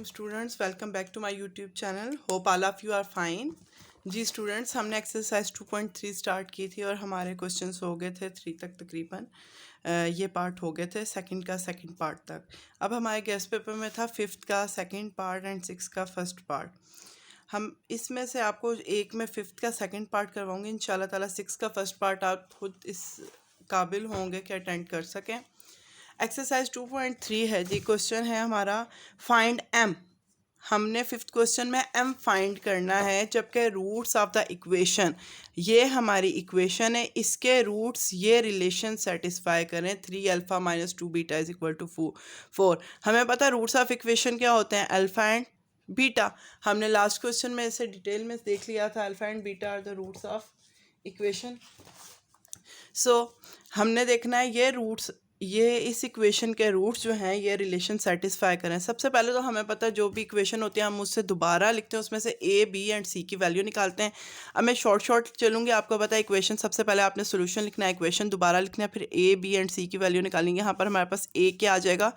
अस्सलाम students, welcome back to my YouTube channel. Hope all of you are fine. जी students, हमने exercise 2.3 start की थी और हमारे क्वेश्चंस हो गए थे 3 तक तकरीबन। ये पार्ट हो गए थे सेकंड का सेकंड पार्ट तक। अब हमारे गेस्ट पेपर में था 5th का सेकंड पार्ट एंड 6th का फर्स्ट पार्ट। हम इसमें से आपको एक में 5th का सेकंड पार्ट करवाऊँगी इंशाल्लाह ताला। 6th का फर्स्ट पार्ट आप खुद इस काबिल होंगे कि अटेंड कर सकें। एक्सरसाइज 2.3 है जी। क्वेश्चन है हमारा फाइंड एम। हमने 5th क्वेश्चन में एम फाइंड करना है, जबकि रूट्स ऑफ द इक्वेशन, ये हमारी इक्वेशन है, इसके रूट्स ये रिलेशन सेटिस्फाई करें 3 alpha minus 2 beta is equal to 4। हमें पता है रूट्स ऑफ इक्वेशन क्या होते हैं, अल्फ़ा एंड बीटा। हमने लास्ट क्वेश्चन में इसे डिटेल में देख लिया था। Alpha and beta are the roots of equation. So हमने देखना है ये रूट्स, ये इस इक्वेशन के रूट्स जो हैं ये रिलेशन सेटिस्फाई करें। सबसे पहले तो हमें पता है जो भी इक्वेशन होती है हम उससे दोबारा लिखते हैं, उसमें से ए बी एंड सी की वैल्यू निकालते हैं। अब मैं शॉर्ट चलूँगी। आपको पता है इक्वेशन सबसे पहले आपने सोल्यूशन लिखना है, इक्वेशन दोबारा लिखना है, फिर ए बी एंड सी की वैल्यू निकालेंगे। यहाँ पर हमारे पास ए क्या आ जाएगा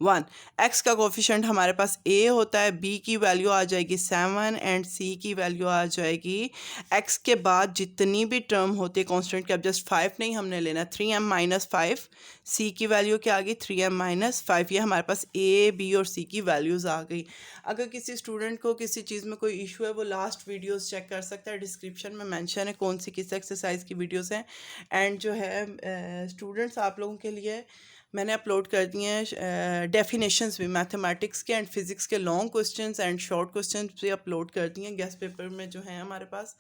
1, एक्स का कोफिशिएंट हमारे पास ए होता है, बी की वैल्यू आ जाएगी 7 एंड सी की वैल्यू आ जाएगी एक्स के बाद जितनी भी टर्म होती है कॉन्स्टेंट की। अब जस्ट 5 नहीं हमने लेना 3m माइनस 5। सी की वैल्यू क्या आ गई 3m माइनस 5। ये हमारे पास ए बी और सी की वैल्यूज़ आ गई। अगर किसी स्टूडेंट को किसी चीज़ में कोई इशू है वो लास्ट वीडियोस चेक कर सकता है, डिस्क्रिप्शन में मेंशन है कौन सी किस एक्सरसाइज की वीडियोस हैं। एंड जो है स्टूडेंट्स आप लोगों के लिए मैंने अपलोड कर दिए हैं डेफिनेशंस भी, मैथमेटिक्स के एंड फिज़िक्स के long questions and short questions भी अपलोड कर दिए हैं गेस्ट पेपर में जो है हमारे पास।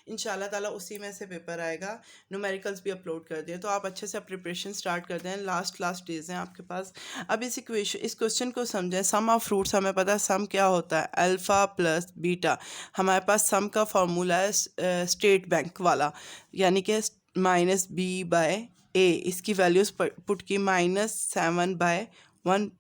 इंशाल्लाह ताला उसी में से पेपर आएगा। न्यूमेरिकल्स भी अपलोड कर दिए, तो आप अच्छे से प्रिपरेशन स्टार्ट कर दें। लास्ट डेज हैं आपके पास। अब इस क्वेश्चन को समझें। सम ऑफ फ्रूट्स, हमें पता है सम क्या होता है, अल्फ़ा प्लस बीटा। हमारे पास सम का फार्मूला है स्टेट बैंक वाला, यानी कि माइनस बी बाय ए। इसकी वैल्यूज़ पुट की -7/1।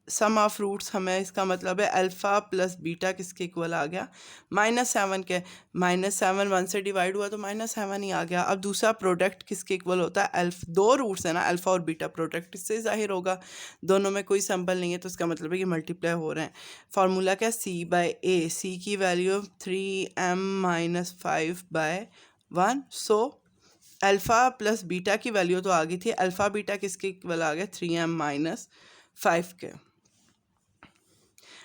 सम ऑफ रूट्स, हमें इसका मतलब है अल्फ़ा प्लस बीटा किसके इक्वल आ गया -7 के। -7 1 से डिवाइड हुआ तो -7 ही आ गया। अब दूसरा प्रोडक्ट किसके इक्वल होता है, दो रूट्स है ना अल्फ़ा और बीटा, प्रोडक्ट इससे जाहिर होगा। दोनों में कोई सिंबल नहीं है तो इसका मतलब है कि मल्टीप्लाई हो रहे हैं। फार्मूला क्या, c/a। सी की वैल्यू 3m माइनस 5/1। सो अल्फ़ा प्लस बीटा की वैल्यू तो आ गई थी, अल्फ़ा बीटा किसके इक्वल आ गया 3m माइनस 5 के।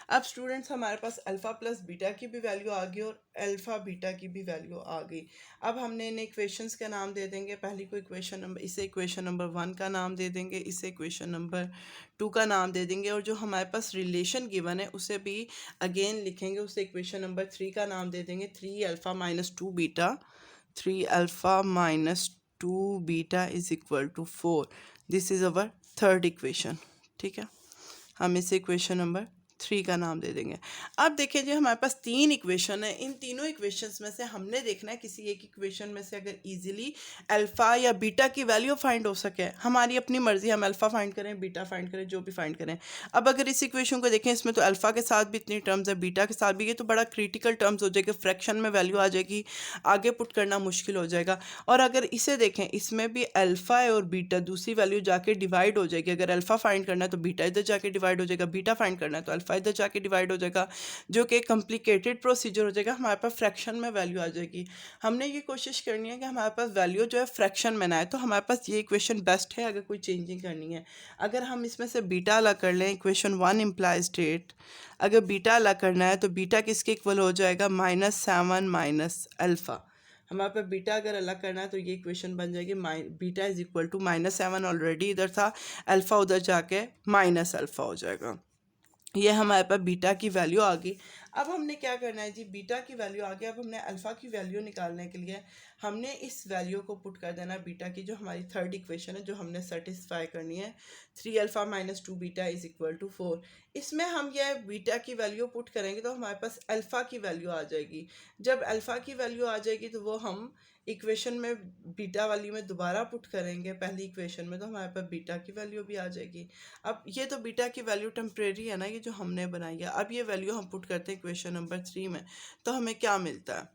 अब स्टूडेंट्स हमारे पास अल्फ़ा प्लस बीटा की भी वैल्यू आ गई और अल्फ़ा बीटा की भी वैल्यू आ गई। अब हमने इन इक्वेशंस का नाम दे देंगे। पहली को इक्वेशन नंबर, इसे इक्वेशन नंबर 1 का नाम दे देंगे, इसे इक्वेशन नंबर 2 का नाम दे देंगे, और जो हमारे पास रिलेशन गिवन है उसे भी अगेन लिखेंगे, उसे इक्वेशन नंबर 3 का नाम दे देंगे। 3 alpha minus 2 beta, 3 alpha minus 2 beta is equal to 4। This is our third equation. ठीक है, हम इसे इक्वेशन नंबर 3 का नाम दे देंगे। अब देखिए जी, हमारे पास 3 इक्वेशन है। इन तीनों इक्वेशंस में से हमने देखना है किसी एक इक्वेशन में से अगर इजीली अल्फ़ा या बीटा की वैल्यू फाइंड हो सके। हमारी अपनी मर्जी, हम अल्फ़ा फाइंड करें, बीटा फाइंड करें, जो भी फाइंड करें। अब अगर इस इक्वेशन को देखें, इसमें तो अल्फ़ा के साथ भी इतनी टर्म्स है, बीटा के साथ भी, ये तो बड़ा क्रिटिकल टर्म्स हो जाएगी, फ्रैक्शन में वैल्यू आ जाएगी, आगे पुट करना मुश्किल हो जाएगा। और अगर इसे देखें, इसमें भी अल्फ़ा है और बीटा, दूसरी वैल्यू जाके डिवाइड हो जाएगी। अगर अल्फ़ा फाइंड करना है तो बीटा इधर जाके डिवाइड हो जाएगा, बीटा फाइंड करना है तो अल्फ़ा इधर जाके डिवाइड हो जाएगा, जो कि कॉम्प्लिकेटेड प्रोसीजर हो जाएगा। हमारे पास फ्रैक्शन में वैल्यू आ जाएगी। हमने ये कोशिश करनी है कि हमारे पास वैल्यू जो है फ्रैक्शन में ना आए, तो हमारे पास ये इक्वेशन बेस्ट है अगर कोई चेंजिंग करनी है। अगर हम इसमें से बीटा अलग कर लें, इक्वेशन 1 इम्प्लाइज स्टेट, अगर बीटा अलग करना है तो बीटा किसके इक्वल हो जाएगा -7 माइनस अल्फ़ा। हमारे पास बीटा अगर अलग करना है तो ये इक्वेशन बन जाएगी beta is equal to -7, already इधर था, अल्फ़ा उधर जाके माइनस अल्फ़ा हो जाएगा। ये हमारे पास बीटा की वैल्यू आ गई। अब हमने क्या करना है जी, बीटा की वैल्यू आ गई। अब हमने अल्फ़ा की वैल्यू निकालने के लिए हमने इस वैल्यू को पुट कर देना बीटा की, जो हमारी थर्ड इक्वेशन है जो हमने सेटिस्फाई करनी है। 3 alpha minus 2 beta is equal to 4। इसमें हम ये बीटा की वैल्यू पुट करेंगे तो हमारे पास अल्फ़ा की वैल्यू आ जाएगी। जब अल्फ़ा की वैल्यू आ जाएगी तो वो हम इक्वेशन में बीटा वाली में दोबारा पुट करेंगे पहली इक्वेशन में, तो हमारे पास बीटा की वैल्यू भी आ जाएगी। अब ये तो बीटा की वैल्यू टेम्परेरी है ना, ये जो हमने बनाई है। अब ये वैल्यू हम पुट करते हैं इक्वेशन नंबर 3 में, तो हमें क्या मिलता है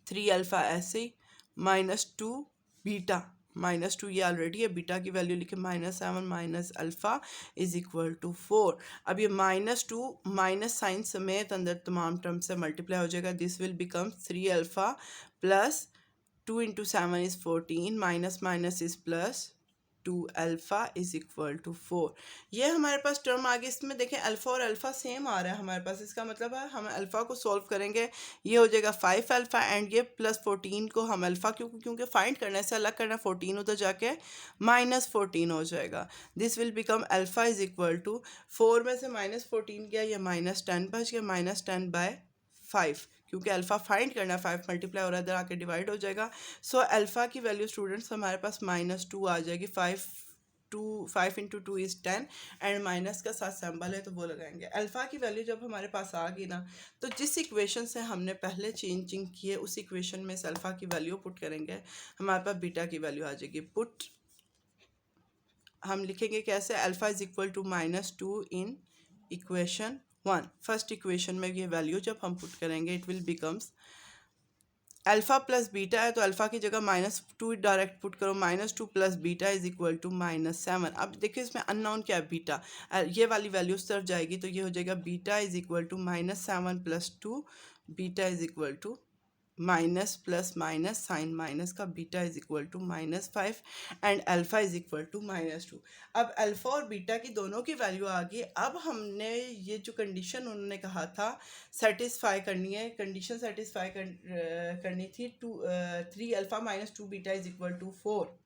3 अल्फ़ा ऐसे ही -2 बीटा -2 ये ऑलरेडी है, बीटा की वैल्यू लिखे -7 minus alpha is equal to 4। अब ये -2 माइनस साइन समेत अंदर तमाम टर्म से मल्टीप्लाई हो जाएगा। This will become 3 alpha plus 2 into 7 is 14, minus minus is plus 2 alpha is equal to 4। ये हमारे पास टर्म आ गई। इसमें देखें अल्फ़ा और अल्फ़ा सेम आ रहा है हमारे पास, इसका मतलब है हम अल्फ़ा को सॉल्व करेंगे, ये हो जाएगा 5 अल्फ़ा एंड ये प्लस 14 को हम अल्फ़ा क्योंकि फाइंड करने से अलग करना, 14 उधर जाके -14 हो जाएगा। This will become alpha is equal to 4 में से -14 गया, ये -10 बच गया, -10/5 क्योंकि अल्फ़ा फाइंड करना है, 5 मल्टीप्लाई और इधर आके डिवाइड हो जाएगा। सो अल्फ़ा की वैल्यू स्टूडेंट्स हमारे पास -2 आ जाएगी। 5 इंटू 2 इज़ 10 एंड माइनस का साथ सिंबल है तो वो लगाएंगे। अल्फ़ा की वैल्यू जब हमारे पास आ गई ना, तो जिस इक्वेशन से हमने पहले चेंजिंग की है उस इक्वेशन में से अल्फ़ा की वैल्यू पुट करेंगे, हमारे पास बीटा की वैल्यू आ जाएगी। पुट हम लिखेंगे कैसे, alpha is equal to -2 in equation 1। First equation में ये वैल्यू जब हम पुट करेंगे it will becomes alpha plus beta है तो अल्फ़ा की जगह -2 डायरेक्ट पुट करो, -2 plus beta is equal to -7। अब देखिए इसमें अननोन क्या है, बीटा, ये वाली वैल्यू उस तरफ जाएगी तो ये हो जाएगा beta is equal to -7 plus 2, beta is equal to minus plus minus sign minus का beta is equal to -5 and alpha is equal to -2। अब अल्फ़ा और बीटा की दोनों की वैल्यू आ गई। अब हमने ये जो कंडीशन उन्होंने कहा था सेटिस्फाई करनी है, कंडीशन सेटिस्फाई करनी थी 3 alpha minus 2 beta is equal to 4।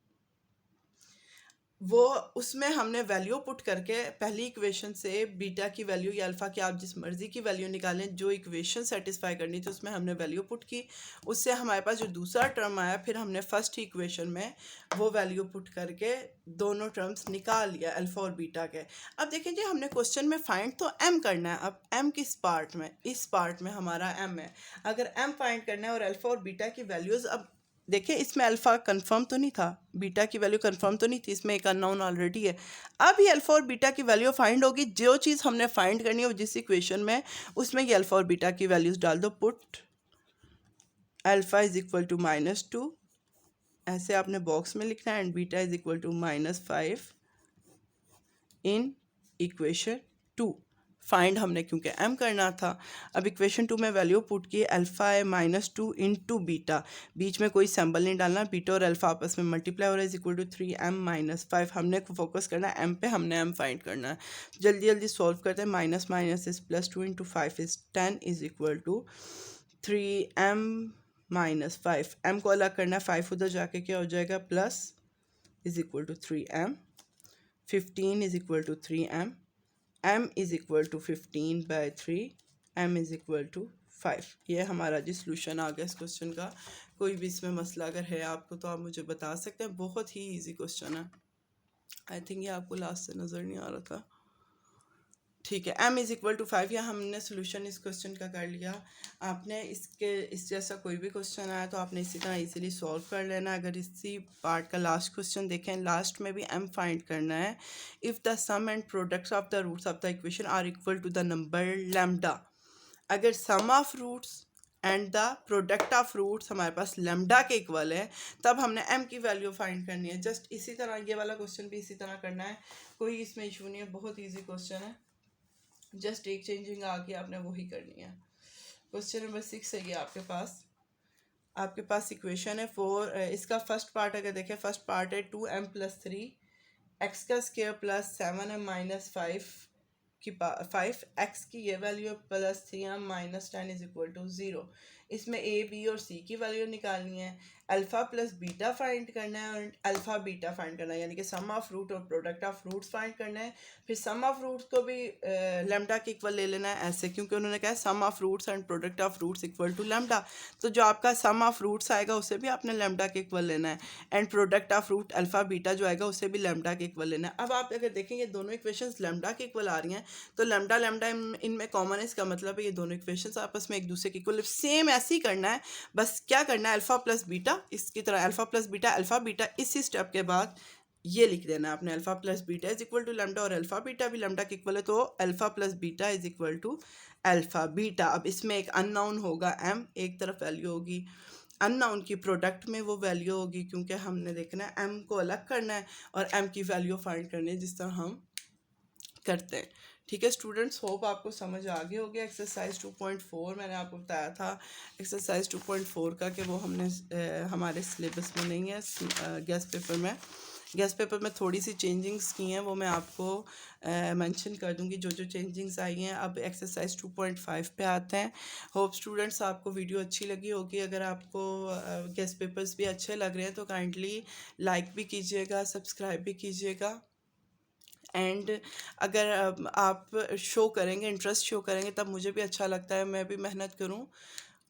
वो उसमें हमने वैल्यू पुट करके पहली इक्वेशन से बीटा की वैल्यू या अल्फ़ा की आप जिस मर्ज़ी की वैल्यू निकालें, जो इक्वेशन सेटिस्फाई करनी थी उसमें हमने वैल्यू पुट की। उससे हमारे पास जो दूसरा टर्म आया फिर हमने फर्स्ट इक्वेशन में वो वैल्यू पुट करके दोनों टर्म्स निकाल लिया अल्फ़ा और बीटा के। अब देखें जी हमने क्वेश्चन में फाइंड तो एम करना है। अब एम किस पार्ट में, इस पार्ट में हमारा एम है। अगर एम फाइंड करना है और अल्फ़ा और बीटा की वैल्यूज़, अब देखिए इसमें अल्फ़ा कंफर्म तो नहीं था, बीटा की वैल्यू कंफर्म तो नहीं थी, इसमें एक अननोन ऑलरेडी है। अब ये अल्फ़ा और बीटा की वैल्यू फाइंड होगी, जो चीज़ हमने फाइंड करनी है जिस इक्वेशन में उसमें ये अल्फ़ा और बीटा की वैल्यूज़ डाल दो। Put alpha is equal to -2 ऐसे आपने बॉक्स में लिखना है and beta is equal to -5 in equation 2। Find हमने क्योंकि एम करना था। अब इक्वेशन 2 में वैल्यू पुट की, अल्फ़ा है -2 इंटू बीटा, बीच में कोई सिंबल नहीं डालना, बीटा और अल्फ़ा आपस में मल्टीप्लाई हो रहा है, इज इक्वल टू 3m-5। हमने फोकस करना है एम पे, हमने एम फाइंड करना है। जल्दी जल्दी सॉल्व करते हैं। Minus minus is +2 into 5 is 10 is equal to 3m-5। M को अलग करना है, 5 उधर जाके क्या हो जाएगा, plus is equal to 3m। 15 is equal to 3m, m is equal to 15/3, m is equal to 5। ये हमारा जी सोल्यूशन आ गया इस क्वेश्चन का। कोई भी इसमें मसला अगर है आपको तो आप मुझे बता सकते हैं, बहुत ही इजी क्वेश्चन है। आई थिंक ये आपको लास्ट से नज़र नहीं आ रहा था। ठीक है, m इज़ इक्वल टू 5, या हमने सोल्यूशन इस क्वेश्चन का कर लिया। आपने इस जैसा कोई भी क्वेश्चन आया तो आपने इसी तरह इजीली सॉल्व कर लेना। अगर इसी पार्ट का लास्ट क्वेश्चन देखें, लास्ट में भी m फाइंड करना है। If the sum and products of the roots of the equation are equal to the number lambda, अगर sum of roots and the product of roots हमारे पास lambda के equal है तब हमने m की वैल्यू फाइंड करनी है। जस्ट इसी तरह ये वाला क्वेश्चन भी इसी तरह करना है, कोई इसमें इशू नहीं है, बहुत ईजी क्वेश्चन है। जस्ट एक चेंजिंग आके आपने वही करनी है। क्वेश्चन नंबर 6 है ये आपके पास इक्वेशन है 4। इसका फर्स्ट पार्ट अगर देखें, फर्स्ट पार्ट है 2m + 3 x का स्क्वायर प्लस 7m - 5 की 5 x की ये value plus 3m - 10 is equal to 0। इसमें a b और c की वैल्यू निकालनी है, अल्फ़ा प्लस बीटा फाइंड करना है और अल्फ़ा बीटा फाइंड करना है, यानी कि सम ऑफ रूट और प्रोडक्ट ऑफ रूट्स फाइंड करना है। फिर सम ऑफ रूट्स को भी लैम्डा के इक्वल ले लेना है ऐसे, क्योंकि उन्होंने कहा sum of roots and product of roots equal to lambda, तो जो आपका सम ऑफ रूट्स आएगा उसे भी आपने लैम्डा के इक्वल लेना है and product of root alpha beta जो आएगा उसे भी लैम्डा के इक्वल लेना है। अब आप अगर देखेंगे दोनों इक्वेशंस लैम्डा के इक्वल आ रही हैं तो लैम्डा लैम्डा इनमें कॉमन है, इसका मतलब है ये दोनों इक्वेशंस आपस में एक दूसरे के इक्वल। सेम ऐसे ही करना है, बस क्या करना है, अल्फ़ा प्लस बीटा, इसकी तरह alpha plus beta alpha beta, इसी स्टेप के बाद ये लिख देना है आपने, alpha plus beta is equal to lambda और अल्फ़ा बीटा भी लैम्डा के इक्वल है तो alpha plus beta is equal to alpha beta. अब इसमें एक अननोन होगा m, एक तरफ वैल्यू होगी अननाउन की प्रोडक्ट में वो वैल्यू होगी, क्योंकि हमने देखना है एम को अलग करना है और एम की वैल्यू फाइंड करनी है जिस तरह हम करते हैं। ठीक है स्टूडेंट्स, होप आपको समझ आ गई होगी। एक्सरसाइज 2.4 मैंने आपको बताया था एक्सरसाइज 2.4 का कि वो हमने हमारे सिलेबस में नहीं है, गेस्ट पेपर में थोड़ी सी चेंजिंग्स की हैं, वो मैं आपको मेंशन कर दूंगी जो जो चेंजिंग्स आई हैं। अब एक्सरसाइज 2.5 पे आते हैं। होप स्टूडेंट्स आपको वीडियो अच्छी लगी होगी। अगर आपको गेस्ट पेपर्स भी अच्छे लग रहे हैं तो काइंडली लाइक भी कीजिएगा, सब्सक्राइब भी कीजिएगा। एंड अगर आप शो करेंगे, इंटरेस्ट शो करेंगे, तब मुझे भी अच्छा लगता है, मैं भी मेहनत करूं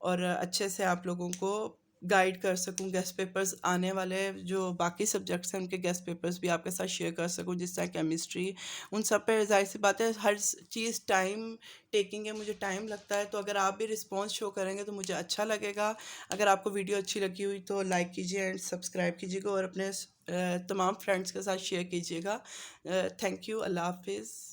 और अच्छे से आप लोगों को गाइड कर सकूं। गेस्ट पेपर्स आने वाले जो बाकी सब्जेक्ट्स हैं उनके गेस्ट पेपर्स भी आपके साथ शेयर कर सकूं, जिस तरह केमिस्ट्री, उन सब पे जाहिर सी बात है हर चीज़ टाइम टेकिंग है, मुझे टाइम लगता है। तो अगर आप भी रिस्पॉन्स शो करेंगे तो मुझे अच्छा लगेगा। अगर आपको वीडियो अच्छी लगी हुई तो लाइक कीजिए एंड सब्सक्राइब कीजिएगा और अपने तमाम फ्रेंड्स के साथ शेयर कीजिएगा। थैंक यू, अल्लाह हाफिज़।